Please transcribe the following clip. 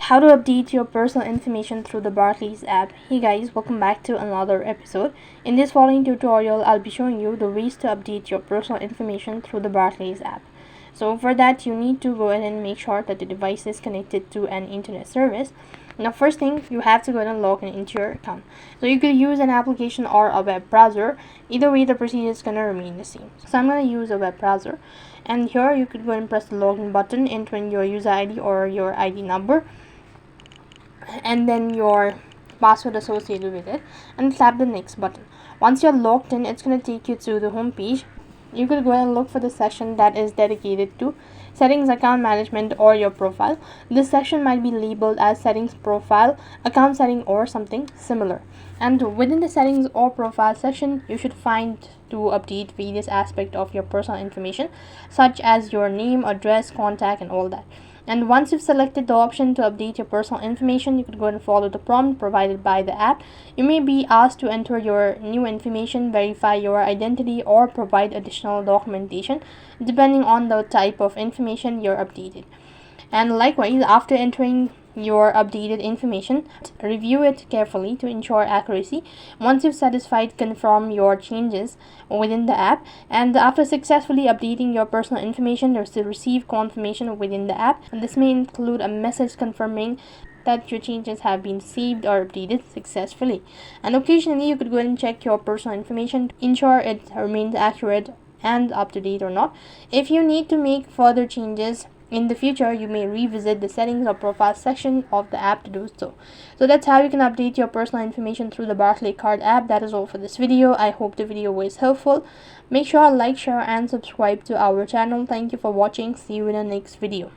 How to update your personal information through the Barclays app. Hey guys, welcome back to another episode. In this following tutorial, I'll be showing you the ways to update your personal information through the Barclays app. So for that, you need to go ahead and make sure that the device is connected to an internet service. Now, first thing, you have to go ahead and log into your account. So you could use an application or a web browser. Either way, the procedure is going to remain the same. So I'm going to use a web browser. And here you could go ahead and press the login button, entering your user ID or your ID number, and then your password associated with it, and tap the next button. Once you're logged in, it's going to take you to the home page. You could go ahead and look for the section that is dedicated to settings, account management, or your profile. This section might be labeled as settings, profile, account setting, or something similar. And within the settings or profile section, you should find to update various aspects of your personal information, such as your name, address, contact, and all that. And once you've selected the option to update your personal information, you could go ahead and follow the prompt provided by the app. You may be asked to enter your new information, verify your identity, or provide additional documentation depending on the type of information you're updated. And likewise, after entering your updated information, review it carefully to ensure accuracy. Once you've satisfied, confirm your changes within the app, and after successfully updating your personal information, you'll still receive confirmation within the app, and this may include a message confirming that your changes have been saved or updated successfully. And occasionally you could go ahead and check your personal information to ensure it remains accurate and up to date or not. If you need to make further changes in the future, you may revisit the settings or profile section of the app to do so. So that's how you can update your personal information through the Barclays card app. That is all for this video. I hope the video was helpful. Make sure to like, share, and subscribe to our channel. Thank you for watching. See you in the next video.